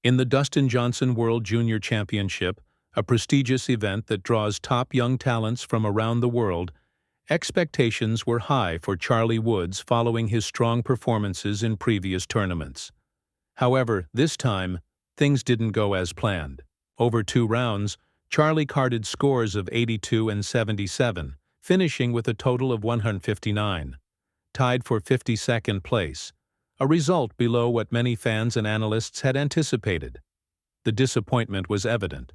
In the Dustin Johnson World Junior Championship, a prestigious event that draws top young talents from around the world, expectations were high for Charlie Woods following his strong performances in previous tournaments. However, this time, things didn't go as planned. Over 2 rounds, Charlie carded scores of 82 and 77, finishing with a total of 159, tied for 52nd place, a result below what many fans and analysts had anticipated. The disappointment was evident.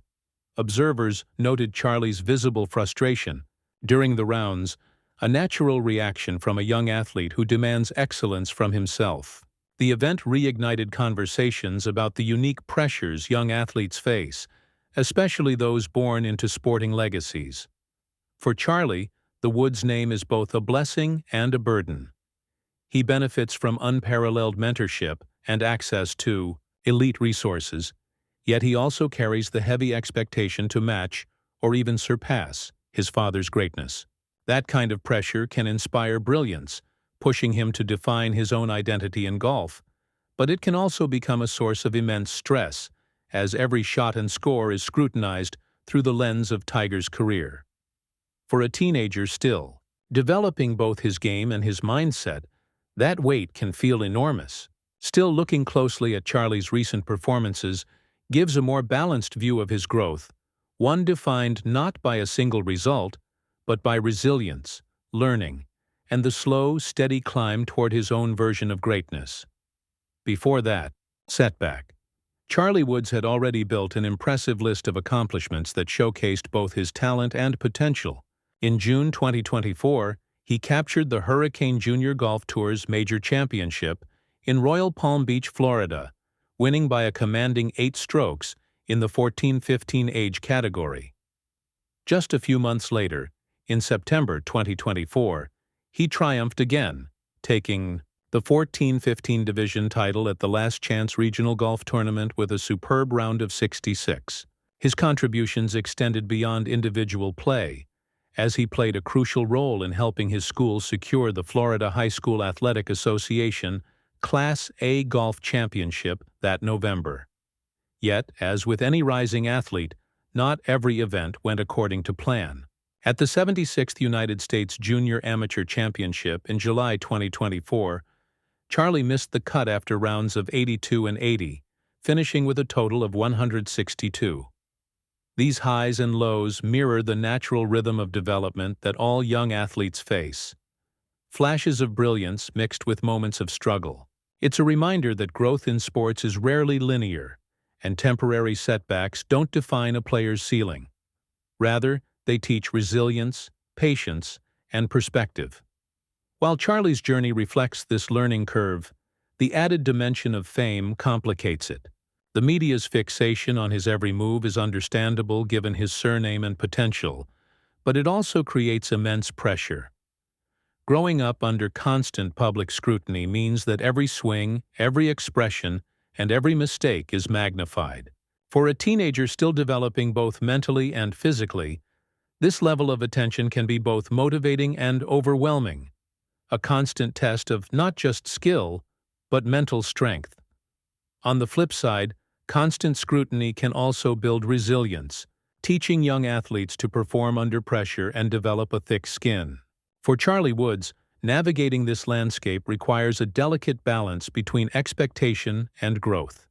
Observers noted Charlie's visible frustration. During the rounds, a natural reaction from a young athlete who demands excellence from himself. The event reignited conversations about the unique pressures young athletes face, especially those born into sporting legacies. For Charlie, the Woods name is both a blessing and a burden. He benefits from unparalleled mentorship and access to elite resources, yet he also carries the heavy expectation to match, or even surpass, his father's greatness. That kind of pressure can inspire brilliance, pushing him to define his own identity in golf, but it can also become a source of immense stress, as every shot and score is scrutinized through the lens of Tiger's career. For a teenager still, developing both his game and his mindset, that weight can feel enormous. Still, looking closely at Charlie's recent performances gives a more balanced view of his growth, one defined not by a single result, but by resilience, learning, and the slow, steady climb toward his own version of greatness. Before that, setback. Charlie Woods had already built an impressive list of accomplishments that showcased both his talent and potential. In June 2024, he captured the Hurricane Junior Golf Tour's Major Championship in Royal Palm Beach, Florida, winning by a commanding 8 strokes in the 14-15 age category. Just a few months later, in September 2024, he triumphed again, taking the 14-15 division title at the Last Chance Regional Golf Tournament with a superb round of 66. His contributions extended beyond individual play, as he played a crucial role in helping his school secure the Florida High School Athletic Association Class A Golf Championship that November. Yet, as with any rising athlete, not every event went according to plan. At the 76th United States Junior Amateur Championship in July 2024, Charlie missed the cut after rounds of 82 and 80, finishing with a total of 162. These highs and lows mirror the natural rhythm of development that all young athletes face. Flashes of brilliance mixed with moments of struggle. It's a reminder that growth in sports is rarely linear, and temporary setbacks don't define a player's ceiling. Rather, they teach resilience, patience, and perspective. While Charlie's journey reflects this learning curve, the added dimension of fame complicates it. The media's fixation on his every move is understandable given his surname and potential, but it also creates immense pressure. Growing up under constant public scrutiny means that every swing, every expression, and every mistake is magnified. For a teenager still developing both mentally and physically, this level of attention can be both motivating and overwhelming, a constant test of not just skill, but mental strength. On the flip side, constant scrutiny can also build resilience, teaching young athletes to perform under pressure and develop a thick skin. For Charlie Woods, navigating this landscape requires a delicate balance between expectation and growth.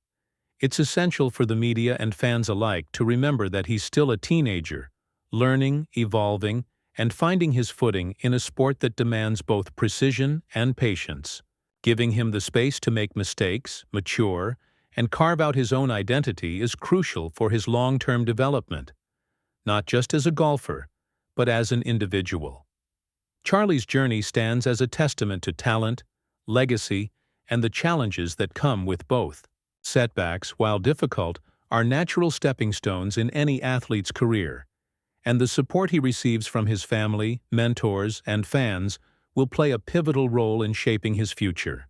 It's essential for the media and fans alike to remember that he's still a teenager, learning, evolving, and finding his footing in a sport that demands both precision and patience. Giving him the space to make mistakes, mature, and carve out his own identity is crucial for his long-term development, not just as a golfer, but as an individual. Charlie's journey stands as a testament to talent, legacy, and the challenges that come with both. Setbacks, while difficult, are natural stepping stones in any athlete's career, and the support he receives from his family, mentors, and fans will play a pivotal role in shaping his future.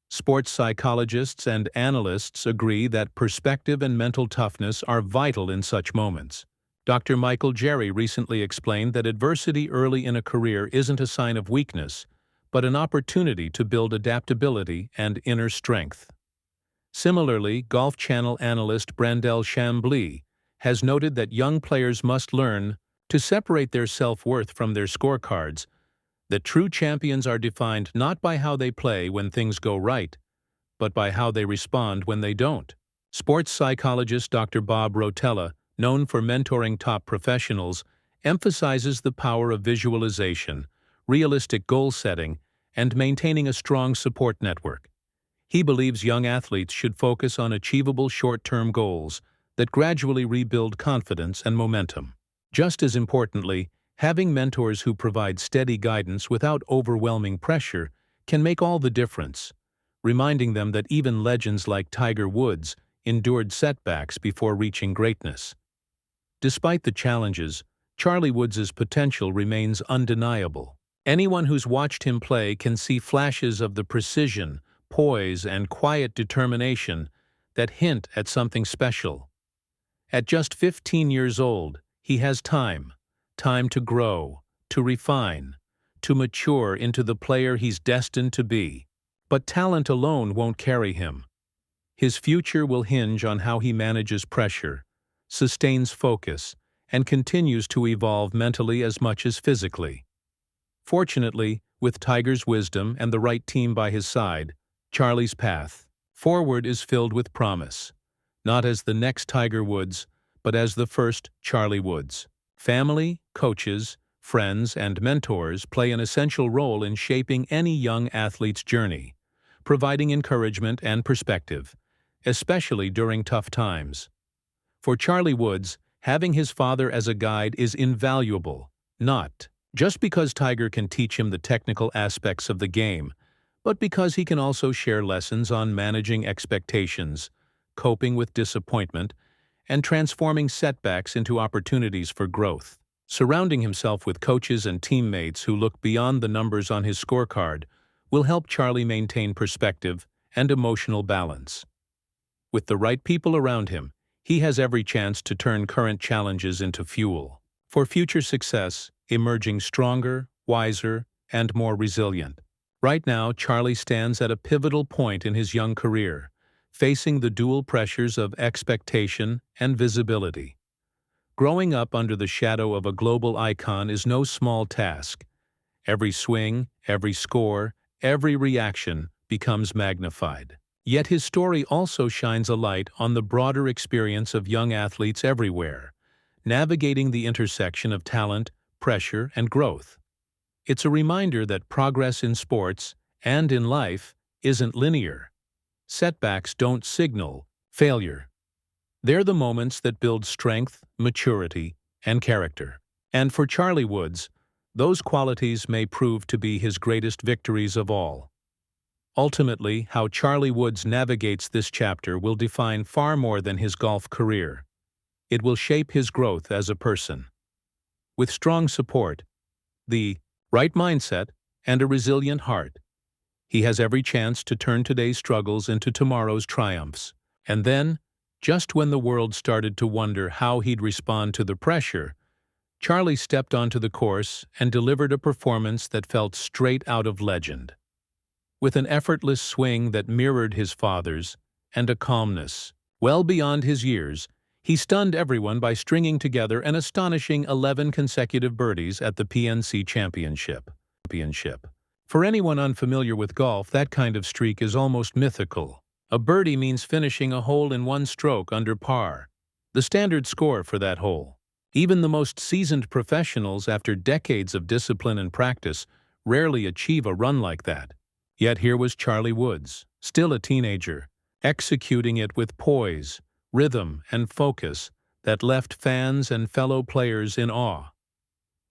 Sports psychologists and analysts agree that perspective and mental toughness are vital in such moments. Dr. Michael Jerry recently explained that adversity early in a career isn't a sign of weakness, but an opportunity to build adaptability and inner strength. Similarly, Golf Channel analyst Brandel Chambly has noted that young players must learn to separate their self-worth from their scorecards, that true champions are defined not by how they play when things go right, but by how they respond when they don't. Sports psychologist Dr. Bob Rotella, known for mentoring top professionals, emphasizes the power of visualization, realistic goal setting, and maintaining a strong support network. He believes young athletes should focus on achievable short-term goals that gradually rebuild confidence and momentum. Just as importantly, having mentors who provide steady guidance without overwhelming pressure can make all the difference, reminding them that even legends like Tiger Woods endured setbacks before reaching greatness. Despite the challenges, Charlie Woods' potential remains undeniable. Anyone who's watched him play can see flashes of the precision, poise, and quiet determination that hint at something special. At just 15 years old, he has time to grow, to refine, to mature into the player he's destined to be. But talent alone won't carry him. His future will hinge on how he manages pressure, sustains focus, and continues to evolve mentally as much as physically. Fortunately, with Tiger's wisdom and the right team by his side, Charlie's path forward is filled with promise, not as the next Tiger Woods, but as the first Charlie Woods. Family, coaches, friends, and mentors play an essential role in shaping any young athlete's journey, providing encouragement and perspective, especially during tough times. For Charlie Woods, having his father as a guide is invaluable, not just because Tiger can teach him the technical aspects of the game, but because he can also share lessons on managing expectations, coping with disappointment, and transforming setbacks into opportunities for growth. Surrounding himself with coaches and teammates who look beyond the numbers on his scorecard will help Charlie maintain perspective and emotional balance. With the right people around him, he has every chance to turn current challenges into fuel for future success, emerging stronger, wiser, and more resilient. Right now, Charlie stands at a pivotal point in his young career, facing the dual pressures of expectation and visibility. Growing up under the shadow of a global icon is no small task. Every swing, every score, every reaction becomes magnified. Yet his story also shines a light on the broader experience of young athletes everywhere, navigating the intersection of talent, pressure, and growth. It's a reminder that progress in sports and in life isn't linear. Setbacks don't signal failure. They're the moments that build strength, maturity, and character. And for Charlie Woods, those qualities may prove to be his greatest victories of all. Ultimately, how Charlie Woods navigates this chapter will define far more than his golf career. It will shape his growth as a person. With strong support, the right mindset, and a resilient heart, he has every chance to turn today's struggles into tomorrow's triumphs. And then, just when the world started to wonder how he'd respond to the pressure, Charlie stepped onto the course and delivered a performance that felt straight out of legend. With an effortless swing that mirrored his father's and a calmness well beyond his years, he stunned everyone by stringing together an astonishing 11 consecutive birdies at the PNC Championship. For anyone unfamiliar with golf, that kind of streak is almost mythical. A birdie means finishing a hole in one stroke under par, the standard score for that hole. Even the most seasoned professionals, after decades of discipline and practice, rarely achieve a run like that. Yet here was Charlie Woods, still a teenager, executing it with poise, rhythm, and focus that left fans and fellow players in awe.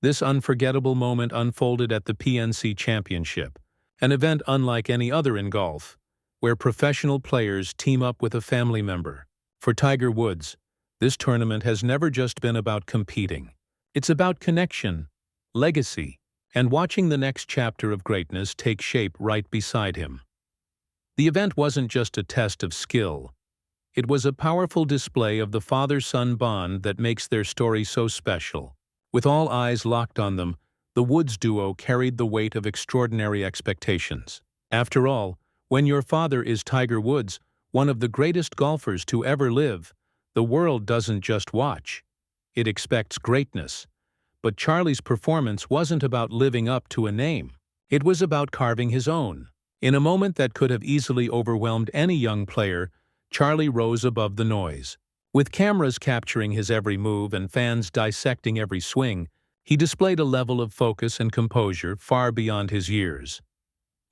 This unforgettable moment unfolded at the PNC Championship, an event unlike any other in golf, where professional players team up with a family member. For Tiger Woods, this tournament has never just been about competing. It's about connection, legacy, and watching the next chapter of greatness take shape right beside him. The event wasn't just a test of skill. It was a powerful display of the father-son bond that makes their story so special. With all eyes locked on them, the Woods duo carried the weight of extraordinary expectations. After all, when your father is Tiger Woods, one of the greatest golfers to ever live, the world doesn't just watch. It expects greatness. But Charlie's performance wasn't about living up to a name. It was about carving his own. In a moment that could have easily overwhelmed any young player, Charlie rose above the noise. With cameras capturing his every move and fans dissecting every swing, he displayed a level of focus and composure far beyond his years.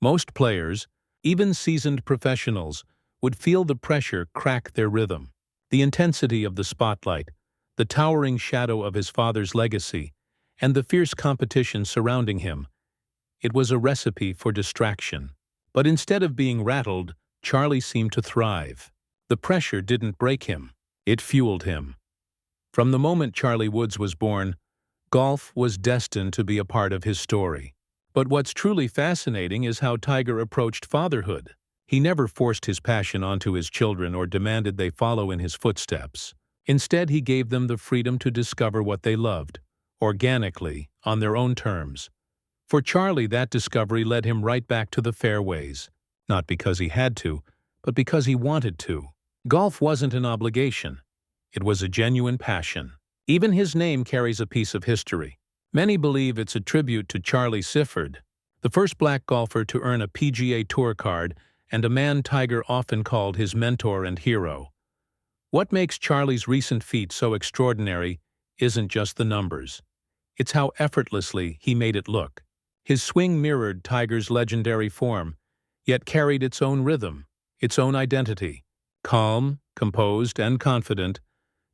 Most players, even seasoned professionals, would feel the pressure crack their rhythm. The intensity of the spotlight, the towering shadow of his father's legacy, and the fierce competition surrounding him. It was a recipe for distraction. But instead of being rattled, Charlie seemed to thrive. The pressure didn't break him. It fueled him. From the moment Charlie Woods was born, golf was destined to be a part of his story. But what's truly fascinating is how Tiger approached fatherhood. He never forced his passion onto his children or demanded they follow in his footsteps. Instead, he gave them the freedom to discover what they loved, organically, on their own terms. For Charlie, that discovery led him right back to the fairways, not because he had to, but because he wanted to. Golf wasn't an obligation. It was a genuine passion. Even his name carries a piece of history. Many believe it's a tribute to Charlie Sifford, the first black golfer to earn a PGA Tour card and a man Tiger often called his mentor and hero. What makes Charlie's recent feat so extraordinary isn't just the numbers. It's how effortlessly he made it look. His swing mirrored Tiger's legendary form, yet carried its own rhythm, its own identity. Calm, composed, and confident,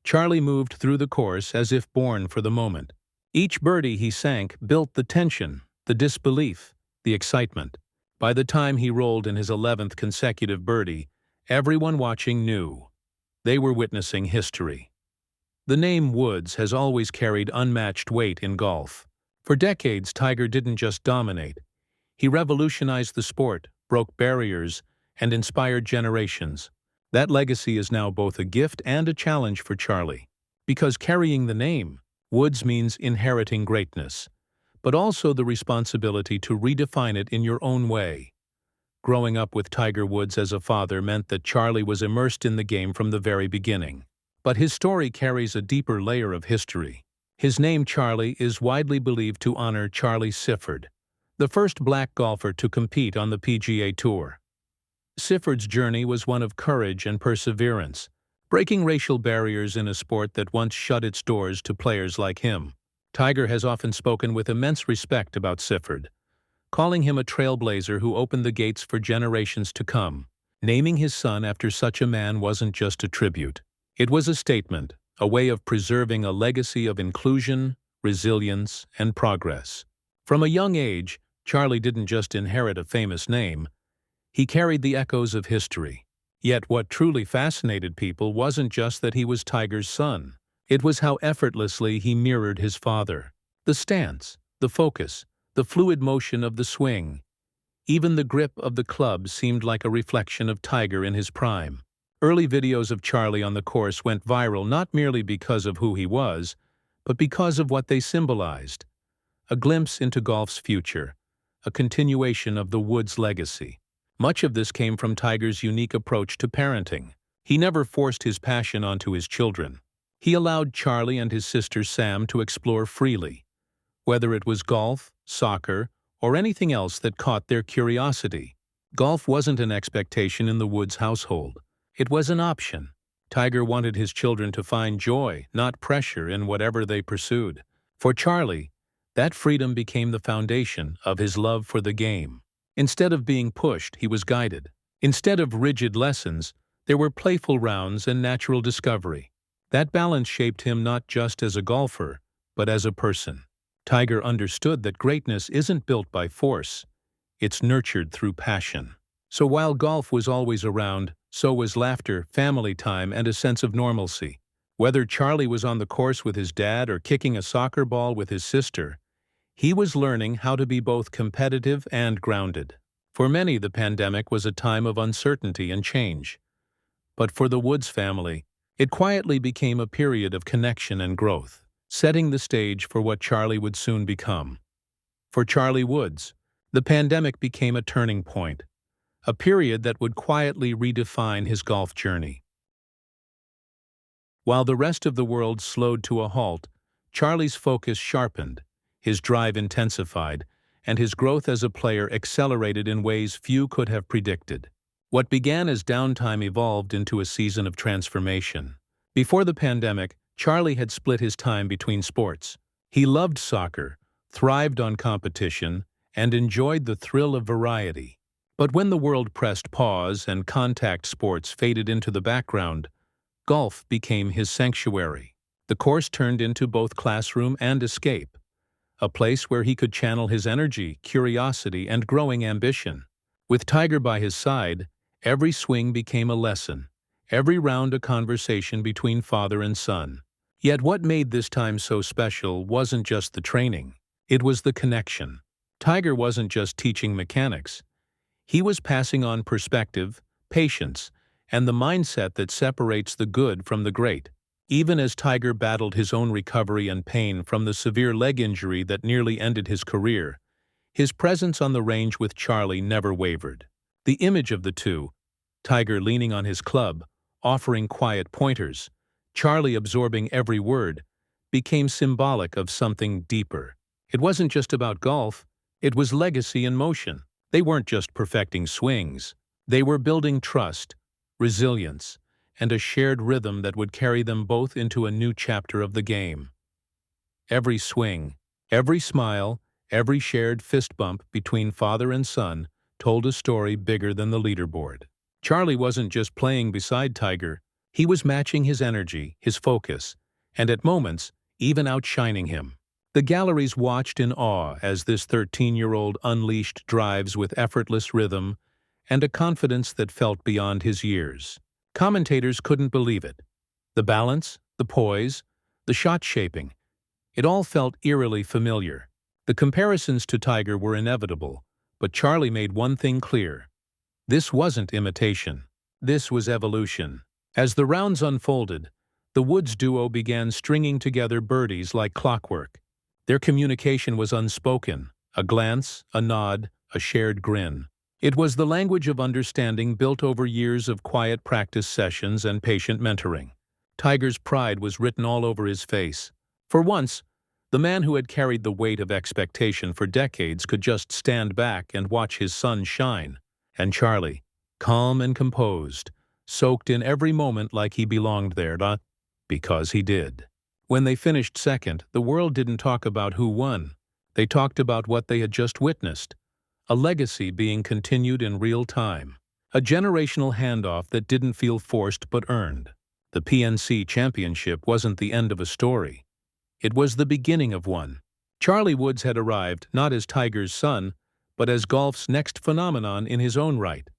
Charlie moved through the course as if born for the moment. Each birdie he sank built the tension, the disbelief, the excitement. By the time he rolled in his 11th consecutive birdie, everyone watching knew. They were witnessing history. The name Woods has always carried unmatched weight in golf. For decades, Tiger didn't just dominate. He revolutionized the sport, broke barriers, and inspired generations. That legacy is now both a gift and a challenge for Charlie. Because carrying the name, Woods means inheriting greatness, but also the responsibility to redefine it in your own way. Growing up with Tiger Woods as a father meant that Charlie was immersed in the game from the very beginning. But his story carries a deeper layer of history. His name, Charlie, is widely believed to honor Charlie Sifford, the first black golfer to compete on the PGA Tour. Sifford's journey was one of courage and perseverance, breaking racial barriers in a sport that once shut its doors to players like him. Tiger has often spoken with immense respect about Sifford, calling him a trailblazer who opened the gates for generations to come. Naming his son after such a man wasn't just a tribute. It was a statement, a way of preserving a legacy of inclusion, resilience, and progress. From a young age, Charlie didn't just inherit a famous name. He carried the echoes of history. Yet what truly fascinated people wasn't just that he was Tiger's son. It was how effortlessly he mirrored his father. The stance, the focus, the fluid motion of the swing. Even the grip of the club seemed like a reflection of Tiger in his prime. Early videos of Charlie on the course went viral not merely because of who he was, but because of what they symbolized. A glimpse into golf's future, a continuation of the Woods legacy. Much of this came from Tiger's unique approach to parenting. He never forced his passion onto his children. He allowed Charlie and his sister Sam to explore freely, whether it was golf, soccer, or anything else that caught their curiosity. Golf wasn't an expectation in the Woods household. It was an option. Tiger wanted his children to find joy, not pressure, in whatever they pursued. For Charlie, that freedom became the foundation of his love for the game. Instead of being pushed, he was guided. Instead of rigid lessons, there were playful rounds and natural discovery. That balance shaped him not just as a golfer, but as a person. Tiger understood that greatness isn't built by force. It's nurtured through passion. So while golf was always around, so was laughter, family time, and a sense of normalcy. Whether Charlie was on the course with his dad or kicking a soccer ball with his sister, he was learning how to be both competitive and grounded. For many, the pandemic was a time of uncertainty and change. But for the Woods family, it quietly became a period of connection and growth, setting the stage for what Charlie would soon become. For Charlie Woods, the pandemic became a turning point, a period that would quietly redefine his golf journey. While the rest of the world slowed to a halt, Charlie's focus sharpened, his drive intensified, and his growth as a player accelerated in ways few could have predicted. What began as downtime evolved into a season of transformation. Before the pandemic, Charlie had split his time between sports. He loved soccer, thrived on competition, and enjoyed the thrill of variety. But when the world pressed pause and contact sports faded into the background, golf became his sanctuary. The course turned into both classroom and escape, a place where he could channel his energy, curiosity, and growing ambition. With Tiger by his side, every swing became a lesson, every round a conversation between father and son. Yet what made this time so special wasn't just the training, it was the connection. Tiger wasn't just teaching mechanics. He was passing on perspective, patience, and the mindset that separates the good from the great. Even as Tiger battled his own recovery and pain from the severe leg injury that nearly ended his career, his presence on the range with Charlie never wavered. The image of the two, Tiger leaning on his club, offering quiet pointers, Charlie absorbing every word, became symbolic of something deeper. It wasn't just about golf, it was legacy in motion. They weren't just perfecting swings, they were building trust, resilience, and a shared rhythm that would carry them both into a new chapter of the game. Every swing, every smile, every shared fist bump between father and son told a story bigger than the leaderboard. Charlie wasn't just playing beside Tiger, he was matching his energy, his focus, and at moments, even outshining him. The galleries watched in awe as this 13-year-old unleashed drives with effortless rhythm and a confidence that felt beyond his years. Commentators couldn't believe it. The balance, the poise, the shot shaping, it all felt eerily familiar. The comparisons to Tiger were inevitable, but Charlie made one thing clear. This wasn't imitation. This was evolution. As the rounds unfolded, the Woods duo began stringing together birdies like clockwork. Their communication was unspoken, a glance, a nod, a shared grin. It was the language of understanding built over years of quiet practice sessions and patient mentoring. Tiger's pride was written all over his face. For once, the man who had carried the weight of expectation for decades could just stand back and watch his son shine. And Charlie, calm and composed, soaked in every moment like he belonged there, because he did. When they finished second, the world didn't talk about who won. They talked about what they had just witnessed. A legacy being continued in real time. A generational handoff that didn't feel forced but earned. The PNC Championship wasn't the end of a story. It was the beginning of one. Charlie Woods had arrived not as Tiger's son, but as golf's next phenomenon in his own right.